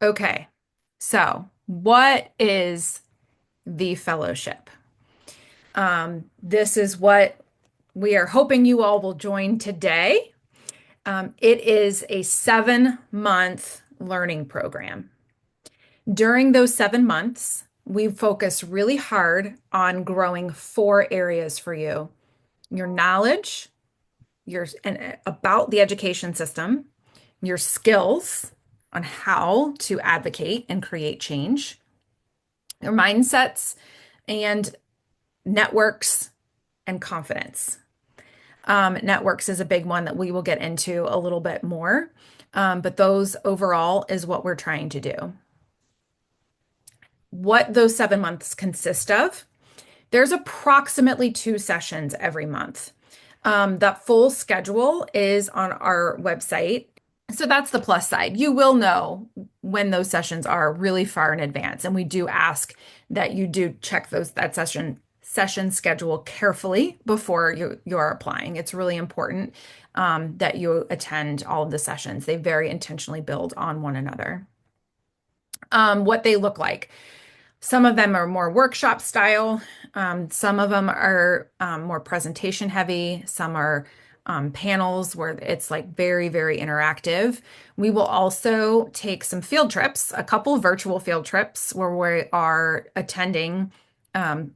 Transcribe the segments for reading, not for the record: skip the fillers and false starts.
Okay, so what is the fellowship? This is what we are hoping you all will join today. It is a 7-month learning program. During those 7 months, we focus really hard on growing 4 areas for you: your knowledge, about the education system, your skills on how to advocate and create change, your mindsets, and networks and confidence. Networks is a big one that we will get into a little bit more, but those overall is what we're trying to do. What those 7 months consist of: there's approximately 2 sessions every month. That full schedule is on our website. So that's the plus side. You will know when those sessions are really far in advance, and we do ask that you do check that session schedule carefully before you're applying. It's really important that you attend all of the sessions. They very intentionally build on one another. What they look like. Some of them are more workshop style. Some of them are more presentation heavy. Some are panels where it's like very, very interactive. We will also take some field trips, a couple virtual field trips where we are attending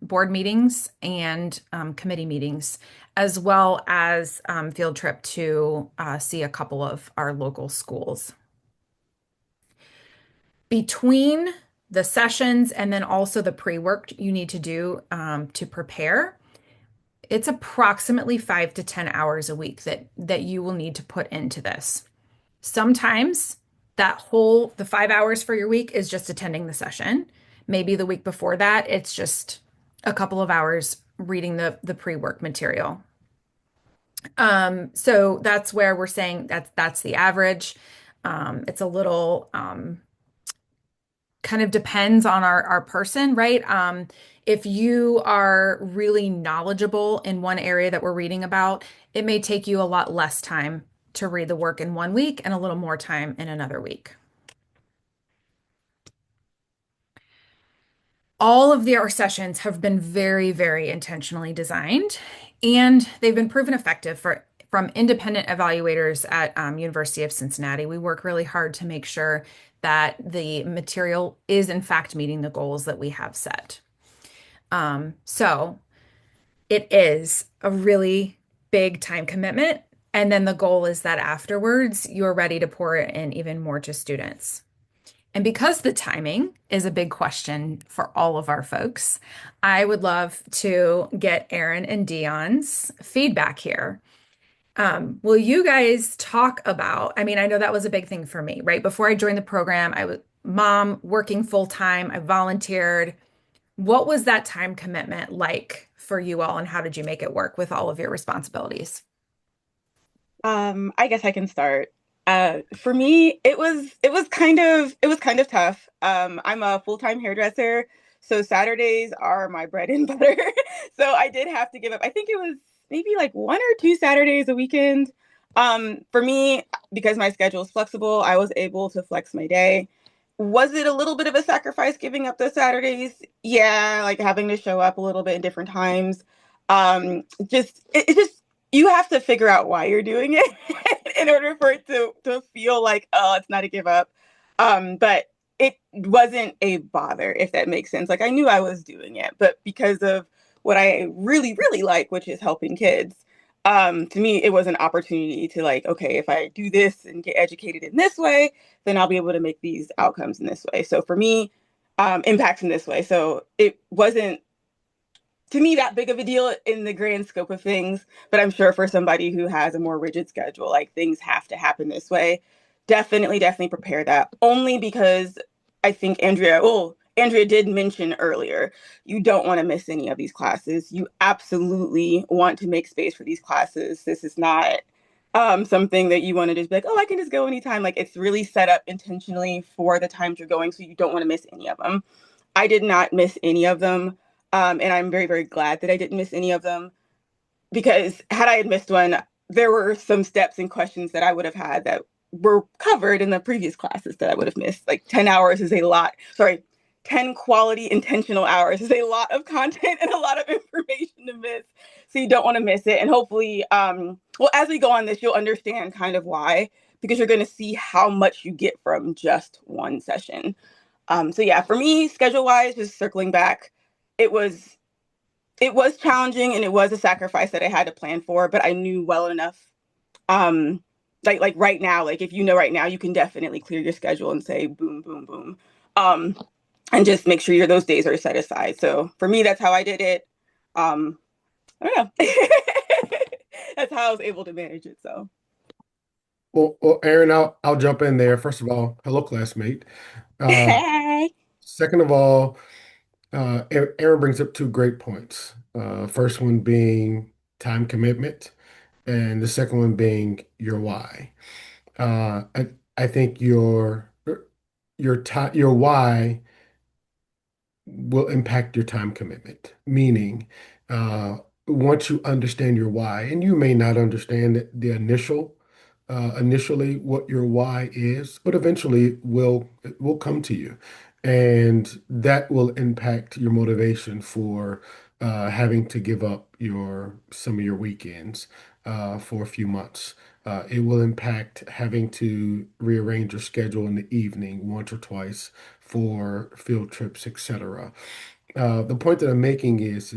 board meetings and committee meetings, as well as field trip to see a couple of our local schools. Between the sessions and then also the pre-work you need to do to prepare, it's approximately 5 to 10 hours a week that you will need to put into this. Sometimes the 5 hours for your week is just attending the session. Maybe the week before that, it's just a couple of hours reading the pre-work material. So that's where we're saying that's the average. It's a little kind of depends on our person, right? If you are really knowledgeable in one area that we're reading about, it may take you a lot less time to read the work in one week and a little more time in another week. All of our sessions have been very, very intentionally designed, and they've been proven effective from independent evaluators at University of Cincinnati. We work really hard to make sure that the material is in fact meeting the goals that we have set. So it is a really big time commitment. And then the goal is that afterwards, you're ready to pour it in even more to students. And because the timing is a big question for all of our folks, I would love to get Aaron and Dion's feedback here. Will you guys talk about, I mean, I know that was a big thing for me, right? Before I joined the program, I was mom working full time. I volunteered. What was that time commitment like for you all, and how did you make it work with all of your responsibilities? I guess I can start. For me, it was kind of tough. I'm a full-time hairdresser, so Saturdays are my bread and butter. So I did have to give up. I think it was maybe like 1 or 2 Saturdays a weekend. For me, because my schedule is flexible, I was able to flex my day. Was it a little bit of a sacrifice giving up those Saturdays? Yeah, like having to show up a little bit in different times. It just you have to figure out why you're doing it in order for it to feel like, oh, it's not a give up. But it wasn't a bother, if that makes sense. Like I knew I was doing it, but because of what I really, really like, which is helping kids, to me, it was an opportunity to like, okay, if I do this and get educated in this way, then I'll be able to make these outcomes in this way. So for me, impacts in this way. So it wasn't to me that big of a deal in the grand scope of things, but I'm sure for somebody who has a more rigid schedule, like things have to happen this way, definitely prepare that. Only because I think Andrea did mention earlier, you don't want to miss any of these classes. You absolutely want to make space for these classes. This is not something that you want to just be like, oh, I can just go anytime. Like it's really set up intentionally for the times you're going, so you don't want to miss any of them. I did not miss any of them. And I'm very, very glad that I didn't miss any of them because had I had missed one, there were some steps and questions that I would have had that were covered in the previous classes that I would have missed. Like 10 hours is a lot. Sorry, 10 quality intentional hours is a lot of content and a lot of information to miss. So you don't want to miss it. And hopefully, well, as we go on this, you'll understand kind of why, because you're going to see how much you get from just one session. So yeah, for me, schedule wise, just circling back, it was it was challenging and it was a sacrifice that I had to plan for, but I knew well enough. Um, like right now, like if you know right now, you can definitely clear your schedule and say boom, boom, boom. Um, and just make sure those days are set aside. So for me, that's how I did it. Um, I don't know. That's how I was able to manage it. So Well, Aaron, I'll jump in there. First of all, hello, classmate. Uh, hey. Second of all, Aaron brings up two great points. First one being time commitment, and the second one being your why. I think your why will impact your time commitment. Meaning, uh, once you understand your why, and you may not understand initially what your why is, but eventually it will come to you, and that will impact your motivation for having to give up some of your weekends for a few months. It will impact having to rearrange your schedule in the evening once or twice for field trips, etc. The point that I'm making is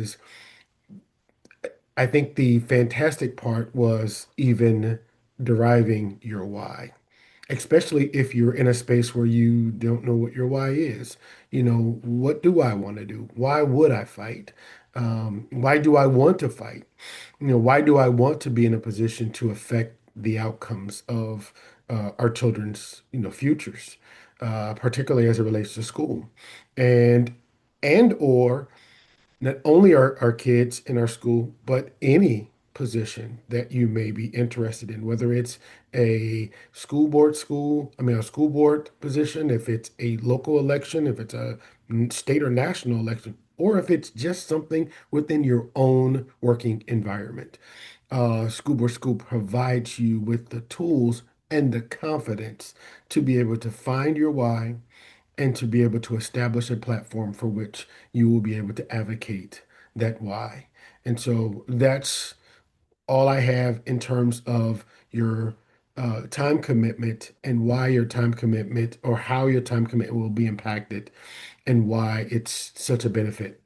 I think the fantastic part was even deriving your why, especially if you're in a space where you don't know what your why is. What do I want to do? Why would I fight? Why do I want to fight? Why do I want to be in a position to affect the outcomes of our children's, futures, particularly as it relates to school, and or not only our kids in our school, but any position that you may be interested in, whether it's a school board position, if it's a local election, if it's a state or national election, or if it's just something within your own working environment. School Board School provides you with the tools and the confidence to be able to find your why and to be able to establish a platform for which you will be able to advocate that why. And so that's all I have in terms of your time commitment and why your time commitment or how your time commitment will be impacted and why it's such a benefit